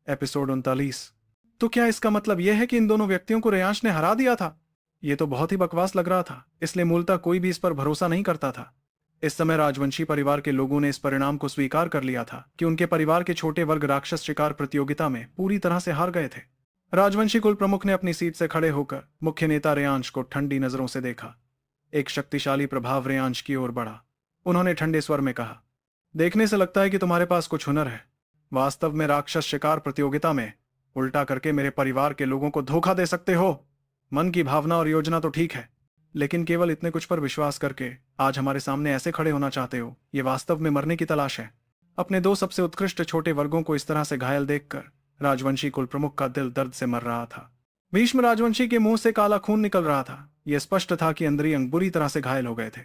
Episode 39। तो क्या इसका मतलब यह है कि इन दोनों व्यक्तियों को रेयांश ने हरा दिया था? ये तो बहुत ही बकवास लग रहा था, इसलिए मूलतः कोई भी इस पर भरोसा नहीं करता था। इस समय राजवंशी परिवार के लोगों ने इस परिणाम को स्वीकार कर लिया था कि उनके परिवार के छोटे वर्ग राक्षस शिकार प्रतियोगिता में पूरी तरह से हार गए थे। राजवंशी कुल प्रमुख ने अपनी सीट से खड़े होकर मुख्य नेता रेयांश को ठंडी नजरों से देखा। एक शक्तिशाली प्रभाव रेयांश की ओर बढ़ा। उन्होंने ठंडे स्वर में कहा, देखने से लगता है कि तुम्हारे पास कुछ हुनर है। वास्तव में राक्षस शिकार प्रतियोगिता में उल्टा करके मेरे परिवार के लोगों को धोखा दे सकते हो। मन की भावना और योजना तो ठीक है, लेकिन केवल इतने कुछ पर विश्वास करके आज हमारे सामने ऐसे खड़े होना चाहते हो, ये वास्तव में मरने की तलाश है। अपने दो सबसे उत्कृष्ट छोटे वर्गों को इस तरह से घायल देखकर राजवंशी कुल प्रमुख का दिल दर्द से मर रहा था। भीष्म राजवंशी के मुंह से काला खून निकल रहा था। यह स्पष्ट था कि अंदरी अंग बुरी तरह से घायल हो गए थे।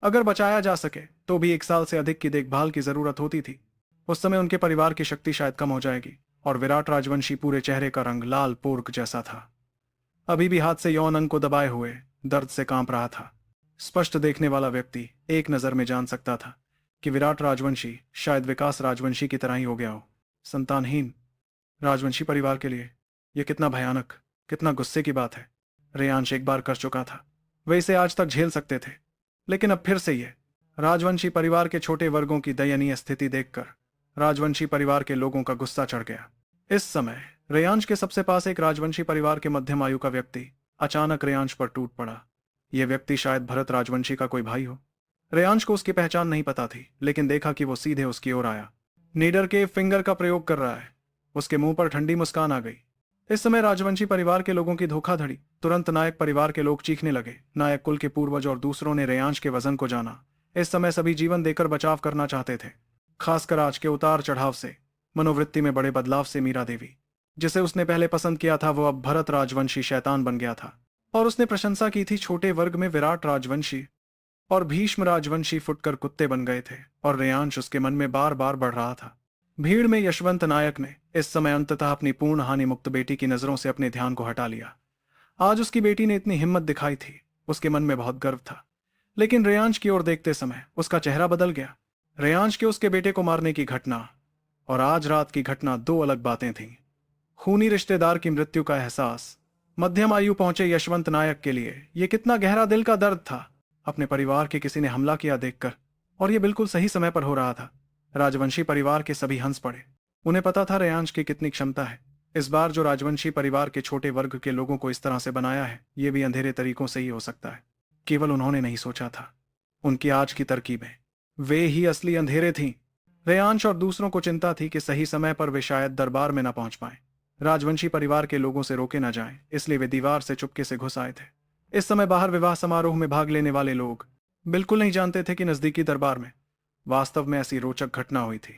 अगर बचाया जा सके तो भी 1 साल से अधिक की देखभाल की जरूरत होती थी। उस समय उनके परिवार की शक्ति शायद कम हो जाएगी और विराट राजवंशी पूरे चेहरे का रंग लाल पोर्क जैसा था। अभी भी हाथ से यौन अंग को दबाए हुए दर्द से कांप रहा था। स्पष्ट देखने वाला व्यक्ति एक नजर में जान सकता था कि विराट राजवंशी शायद विकास राजवंशी की तरह ही हो गया हो। संतानहीन राजवंशी परिवार के लिए यह कितना भयानक, कितना गुस्से की बात है। रेयांश एक बार कर चुका था, वे इसे आज तक झेल सकते थे, लेकिन अब फिर से यह राजवंशी परिवार के छोटे वर्गों की दयनीय स्थिति देखकर राजवंशी परिवार के लोगों का गुस्सा चढ़ गया। इस समय रेयांश के सबसे पास एक राजवंशी परिवार के मध्यम आयु का व्यक्ति अचानक रेयांश पर टूट पड़ा। यह व्यक्ति शायद भरत राजवंशी का कोई भाई हो। रेयांश को उसकी पहचान नहीं पता थी, लेकिन देखा कि वो सीधे उसकी ओर आया। नीडर के फिंगर का प्रयोग कर रहा है। उसके मुंह पर ठंडी मुस्कान आ गई। इस समय राजवंशी परिवार के लोगों की धोखाधड़ी। तुरंत नायक परिवार के लोग चीखने लगे। नायक कुल के पूर्वज और दूसरों ने रेयांश के वजन को जाना। इस समय सभी जीवन देकर बचाव करना चाहते थे, खासकर आज के उतार चढ़ाव से, मनोवृत्ति में बड़े बदलाव से। मीरा देवी, जिसे उसने पहले पसंद किया था, वो अब भरत राजवंशी शैतान बन गया था। और उसने प्रशंसा की थी छोटे वर्ग में विराट राजवंशी और भीष्म राजवंशी फुटकर कुत्ते बन गए थे, और रेयांश उसके मन में बार बार बढ़ रहा था। भीड़ में यशवंत नायक ने इस समय अंततः अपनी पूर्ण हानि मुक्त बेटी की नजरों से अपने ध्यान को हटा लिया। आज उसकी बेटी ने इतनी हिम्मत दिखाई थी, उसके मन में बहुत गर्व था। लेकिन रेयांश की ओर देखते समय उसका चेहरा बदल गया। रेयांश के उसके बेटे को मारने की घटना और आज रात की घटना दो अलग बातें थीं। खूनी रिश्तेदार की मृत्यु का एहसास मध्यम आयु पहुंचे यशवंत नायक के लिए यह कितना गहरा दिल का दर्द था। अपने परिवार के किसी ने हमला किया देखकर, और यह बिल्कुल सही समय पर हो रहा था। राजवंशी परिवार के सभी हंस पड़े। उन्हें पता था रेयांश की कितनी क्षमता है। इस बार जो राजवंशी परिवार के छोटे वर्ग के लोगों को इस तरह से बनाया है, यह भी अंधेरे तरीकों से ही हो सकता है। केवल उन्होंने नहीं सोचा था। उनकी आज की तरकीबें, वे ही असली अंधेरे थीं। रेयांश और दूसरों को चिंता थी कि सही समय पर वे शायद दरबार में न पहुंच पाए, राजवंशी परिवार के लोगों से रोके न जाएं, इसलिए वे दीवार से चुपके से घुस आए थे। इस समय बाहर विवाह समारोह में भाग लेने वाले लोग बिल्कुल नहीं जानते थे कि नजदीकी दरबार में वास्तव में ऐसी रोचक घटना हुई थी।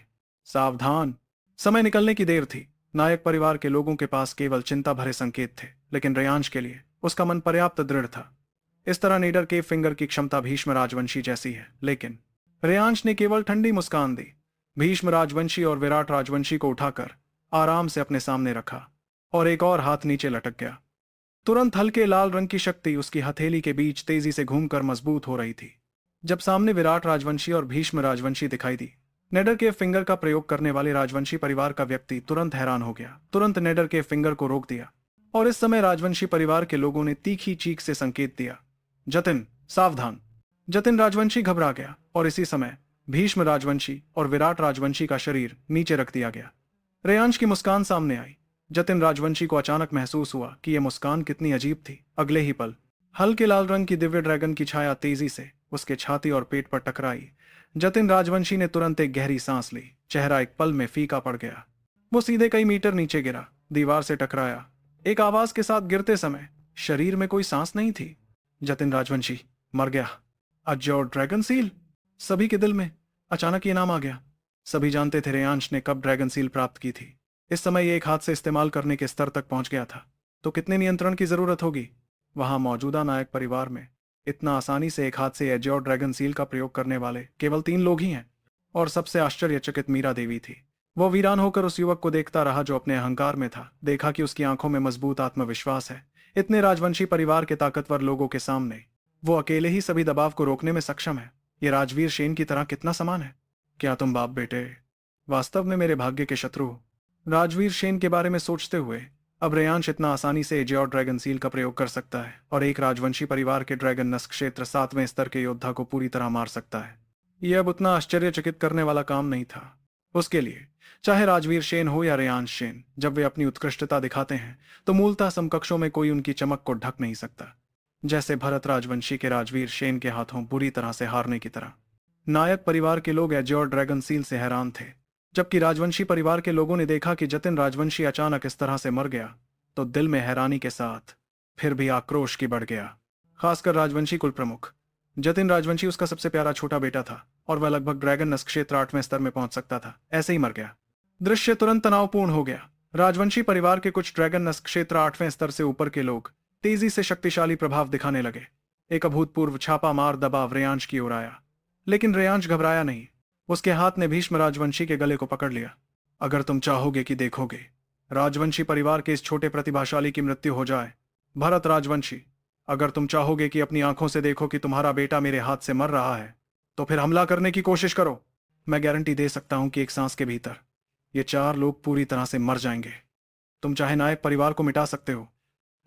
सावधान, समय निकलने की देर थी। नायक परिवार के लोगों के पास केवल चिंता भरे संकेत थे, लेकिन रेयांश के लिए उसका मन पर्याप्त दृढ़ था। इस तरह नीडर के फिंगर की क्षमता भीष्म राजवंशी जैसी है, लेकिन रेयांश ने केवल ठंडी मुस्कान दी। भीष्म राजवंशी और विराट राजवंशी को उठाकर आराम से अपने सामने रखा और एक और हाथ नीचे लटक गया। तुरंत हल्के लाल रंग की शक्ति उसकी हथेली के बीच तेजी से घूमकर मजबूत हो रही थी। जब सामने विराट राजवंशी और भीष्म राजवंशी दिखाई दी, नेडर के फिंगर का प्रयोग करने वाले राजवंशी परिवार का व्यक्ति तुरंत हैरान हो गया। तुरंत नेडर के फिंगर को रोक दिया और इस समय राजवंशी परिवार के लोगों ने तीखी चीख से संकेत दिया, जतिन सावधान। जतिन राजवंशी घबरा गया और इसी समय भीष्म राजवंशी और विराट राजवंशी का शरीर नीचे रख दिया गया। रेयांश की मुस्कान सामने आई। जतिन राजवंशी को अचानक महसूस हुआ कि यह मुस्कान कितनी अजीब थी। अगले ही पल हल्के लाल रंग की दिव्य ड्रैगन की छाया तेजी से उसके छाती और पेट पर टकराई। जतिन राजवंशी ने तुरंत एक गहरी सांस ली। चेहरा एक पल में फीका पड़ गया। वो सीधे कई मीटर नीचे गिरा, दीवार से टकराया। एक आवाज के साथ गिरते समय शरीर में कोई सांस नहीं थी। जतिन राजवंशी मर गया। Azure dragon seal. सभी के दिल में अचानक ये नाम आ गया। सभी जानते थे रेयांश ने कब ड्रैगन सील प्राप्त की थी। इस समय ये एक हाथ से इस्तेमाल करने के स्तर तक पहुंच गया था, तो कितने नियंत्रण की जरूरत होगी। वहां मौजूदा नायक परिवार में इतना आसानी से एक हाथ से एज्योर ड्रैगन सील का प्रयोग करने वाले केवल 3 लोग ही हैं, और सबसे आश्चर्यचकित मीरा देवी थी। वो वीरान होकर उस युवक को देखता रहा जो अपने अहंकार में था। देखा कि उसकी आंखों में मजबूत आत्मविश्वास है। इतने राजवंशी परिवार के ताकतवर लोगों के सामने वो अकेले ही सभी दबाव को रोकने में सक्षम है। ये राजवीर शेन की तरह कितना समान है। क्या तुम बाप बेटे वास्तव में मेरे भाग्य के शत्रु हो? राजवीर शेन के बारे में सोचते हुए अब रेयांश इतना आसानी से एजियोर ड्रैगन सील का प्रयोग कर सकता है और एक राजवंशी परिवार के ड्रैगन नस्क क्षेत्र 7वें स्तर के योद्धा को पूरी तरह मार सकता है। यह अब उतना आश्चर्यचकित करने वाला काम नहीं था उसके लिए। चाहे राजवीर शेन हो या रेयांश शेन, जब वे अपनी उत्कृष्टता दिखाते हैं तो मूलतः समकक्षों में कोई उनकी चमक को ढक नहीं सकता। जैसे भरत राजवंशी के राजवीर शेन के हाथों बुरी तरह से हारने की तरह। नायक परिवार के लोग एजियोर ड्रैगन सील से हैरान थे, जबकि राजवंशी परिवार के लोगों ने देखा कि जतिन राजवंशी अचानक इस तरह से मर गया तो दिल में हैरानी के साथ फिर भी आक्रोश की बढ़ गया। खासकर राजवंशी कुल प्रमुख जतिन राजवंशी, उसका सबसे प्यारा छोटा बेटा था और वह लगभग ड्रैगन नस्क क्षेत्र 8वें स्तर में पहुंच सकता था, ऐसे ही मर गया। दृश्य तुरंत तनावपूर्ण हो गया। राजवंशी परिवार के कुछ ड्रैगन नस्क क्षेत्र 8वें स्तर से ऊपर के लोग तेजी से शक्तिशाली प्रभाव दिखाने लगे। एक अभूतपूर्व छापा मार दबाव रेयांश की ओर आया, लेकिन रेयांश घबराया नहीं। उसके हाथ ने भीष्म राजवंशी के गले को पकड़ लिया। अगर तुम चाहोगे कि देखोगे राजवंशी परिवार के इस छोटे प्रतिभाशाली की मृत्यु हो जाए, भरत राजवंशी, अगर तुम चाहोगे कि अपनी आंखों से देखो कि तुम्हारा बेटा मेरे हाथ से मर रहा है, तो फिर हमला करने की कोशिश करो। मैं गारंटी दे सकता हूं कि एक सांस के भीतर ये 4 लोग पूरी तरह से मर जाएंगे। तुम चाहे नायक परिवार को मिटा सकते हो,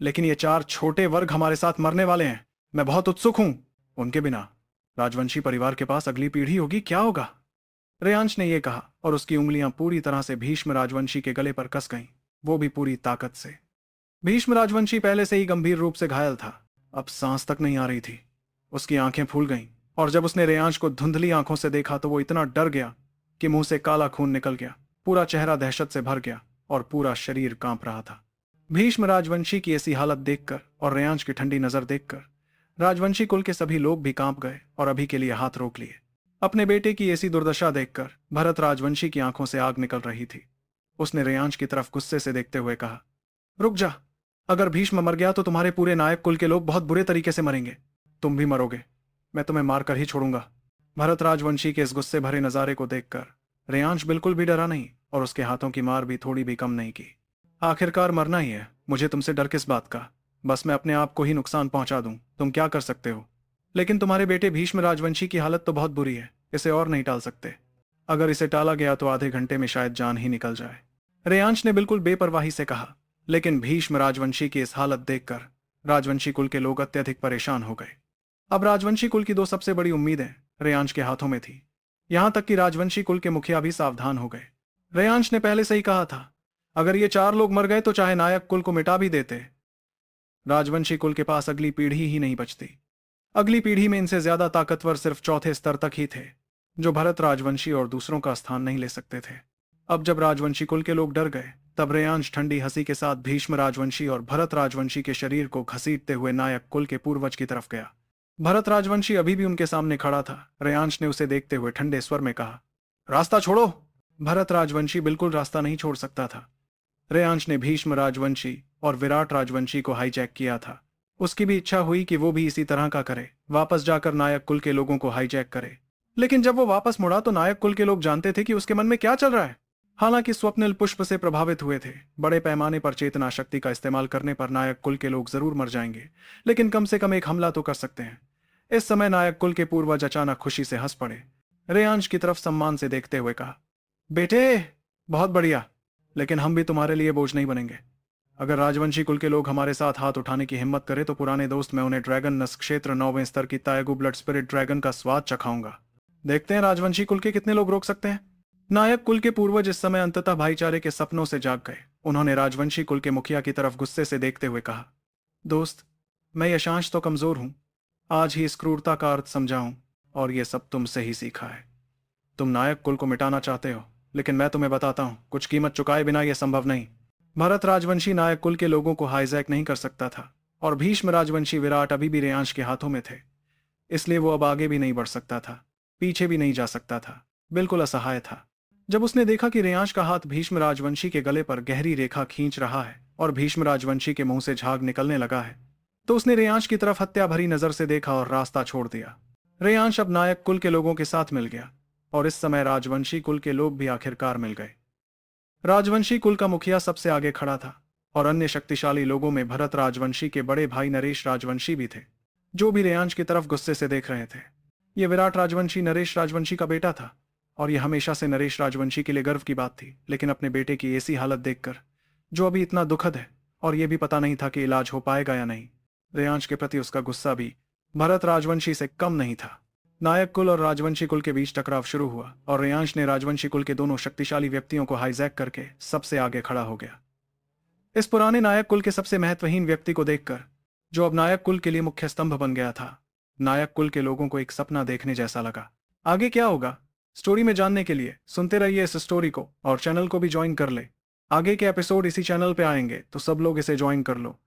लेकिन ये 4 छोटे वर्ग हमारे साथ मरने वाले हैं। मैं बहुत उत्सुक हूं। उनके बिना राजवंशी परिवार के पास अगली पीढ़ी होगी, क्या होगा? रेयांश ने यह कहा और उसकी उंगलियां पूरी तरह से भीष्म राजवंशी के गले पर कस गईं, वो भी पूरी ताकत से। भीष्म राजवंशी पहले से ही गंभीर रूप से घायल था, अब सांस तक नहीं आ रही थी। उसकी आंखें फूल गईं और जब उसने रेयांश को धुंधली आंखों से देखा तो वो इतना डर गया कि मुंह से काला खून निकल गया। पूरा चेहरा दहशत से भर गया और पूरा शरीर कांप रहा था। भीष्म राजवंशी की ऐसी हालत देखकर और रेयांश की ठंडी नजर देखकर राजवंशी कुल के सभी लोग भी कांप गए और अभी के लिए हाथ रोक लिए। अपने बेटे की ऐसी दुर्दशा देखकर भरत राजवंशी की आंखों से आग निकल रही थी। उसने रेयांश की तरफ गुस्से से देखते हुए कहा, रुक जा। अगर भीष्म मर गया तो तुम्हारे पूरे नायक कुल के लोग बहुत बुरे तरीके से मरेंगे। तुम भी मरोगे। मैं तुम्हें मारकर ही छोड़ूंगा। भरत राजवंशी के इस गुस्से भरे नजारे को देखकर रेयांश बिल्कुल भी डरा नहीं और उसके हाथों की मार भी थोड़ी भी कम नहीं की। आखिरकार मरना ही है, मुझे तुमसे डर किस बात का? बस मैं अपने आप को ही नुकसान पहुंचा दूं, तुम क्या कर सकते हो? लेकिन तुम्हारे बेटे भीष्म राजवंशी की हालत तो बहुत बुरी है, इसे और नहीं टाल सकते। अगर इसे टाला गया तो आधे घंटे में शायद जान ही निकल जाए। रेयांश ने बिल्कुल बेपरवाही से कहा। लेकिन भीष्म राजवंशी की इस हालत देखकर राजवंशी कुल के लोग अत्यधिक परेशान हो गए। अब राजवंशी कुल की 2 सबसे बड़ी उम्मीदें रेयांश के हाथों में थी। यहां तक कि राजवंशी कुल के मुखिया भी सावधान हो गए। रेयांश ने पहले से ही कहा था, अगर ये 4 लोग मर गए तो चाहे नायक कुल को मिटा भी देते, राजवंशी कुल के पास अगली पीढ़ी ही नहीं बचती। अगली पीढ़ी में इनसे ज्यादा ताकतवर सिर्फ चौथे स्तर तक ही थे, जो भरत राजवंशी और दूसरों का स्थान नहीं ले सकते थे। अब जब राजवंशी कुल के लोग डर गए, तब रेयांश ठंडी हंसी के साथ भीष्म राजवंशी और भरत राजवंशी के शरीर को घसीटते हुए नायक कुल के पूर्वज की तरफ गया। भरत राजवंशी अभी भी उनके सामने खड़ा था। रेयांश ने उसे देखते हुए ठंडे स्वर में कहा, रास्ता छोड़ो। भरत राजवंशी बिल्कुल रास्ता नहीं छोड़ सकता था। रेयांश ने भीष्म राजवंशी और विराट राजवंशी को हाईजैक किया था। उसकी भी इच्छा हुई कि वो भी इसी तरह का करे, वापस जाकर नायक कुल के लोगों को हाईजैक करे। लेकिन जब वो वापस मुड़ा तो नायक कुल के लोग जानते थे कि उसके मन में क्या चल रहा है। हालांकि स्वप्निल पुष्प से प्रभावित हुए थे। बड़े पैमाने पर चेतना शक्ति का इस्तेमाल करने पर नायक कुल के लोग जरूर मर जाएंगे, लेकिन कम से कम एक हमला तो कर सकते हैं। इस समय नायक कुल के पूर्वज अचानक खुशी से हंस पड़े। रेयांश की तरफ सम्मान से देखते हुए कहा, बेटे, बहुत बढ़िया, लेकिन हम भी तुम्हारे लिए बोझ नहीं बनेंगे। अगर राजवंशी कुल के लोग हमारे साथ हाथ उठाने की हिम्मत करे तो पुराने दोस्त, मैं उन्हें ड्रैगन नस्क क्षेत्र 9वें स्तर की तायगु ब्लड स्पिरिट ड्रैगन का स्वाद चखाऊंगा। देखते हैं राजवंशी कुल के कितने लोग रोक सकते हैं। नायक कुल के पूर्वज इस समय अंततः भाईचारे के सपनों से जाग गए। उन्होंने राजवंशी कुल के मुखिया की तरफ गुस्से से देखते हुए कहा, दोस्त, मैं यशांश तो कमजोर हूं, आज ही इस क्रूरता का अर्थ समझाऊं, और ये सब तुमसे ही सीखा है। तुम नायक कुल को मिटाना चाहते हो, लेकिन मैं तुम्हें बताता हूं, कुछ कीमत चुकाए बिना यह संभव नहीं। भरत राजवंशी नायक कुल के लोगों को हाईजैक नहीं कर सकता था, और भीष्म राजवंशी विराट अभी भी रेयांश के हाथों में थे। इसलिए वो अब आगे भी नहीं बढ़ सकता था, पीछे भी नहीं जा सकता था, बिल्कुल असहाय था। जब उसने देखा कि रेयांश का हाथ भीष्म राजवंशी के गले पर गहरी रेखा खींच रहा है और भीष्म राजवंशी के मुंह से झाग निकलने लगा है, तो उसने रेयांश की तरफ हत्या भरी नजर से देखा और रास्ता छोड़ दिया। रेयांश अब नायक कुल के लोगों के साथ मिल गया, और इस समय राजवंशी कुल के लोग भी आखिरकार मिल गए। राजवंशी कुल का मुखिया सबसे आगे खड़ा था, और अन्य शक्तिशाली लोगों में भरत राजवंशी के बड़े भाई नरेश राजवंशी भी थे, जो भी रेयांश की तरफ गुस्से से देख रहे थे। यह विराट राजवंशी नरेश राजवंशी का बेटा था, और यह हमेशा से नरेश राजवंशी के लिए गर्व की बात थी, लेकिन अपने बेटे की ऐसी हालत देखकर, जो अभी इतना दुखद है, और यह भी पता नहीं था कि इलाज हो पाएगा या नहीं, रेयांश के प्रति उसका गुस्सा भी भरत राजवंशी से कम नहीं था। नायक कुल और राजवंशी कुल के बीच टकराव शुरू हुआ और रेयांश ने राजवंशी कुल के दोनों शक्तिशाली व्यक्तियों को हाईजैक करके सबसे आगे खड़ा हो गया। इस पुराने नायक कुल के सबसे महत्वहीन व्यक्ति को देखकर, जो अब नायक कुल के लिए मुख्य स्तंभ बन गया था, नायक कुल के लोगों को एक सपना देखने जैसा लगा। आगे क्या होगा, स्टोरी में जानने के लिए सुनते रहिए इस स्टोरी को और चैनल को भी ज्वाइन कर ले। आगे के एपिसोड इसी चैनल पे आएंगे, तो सब लोग इसे ज्वाइन कर लो।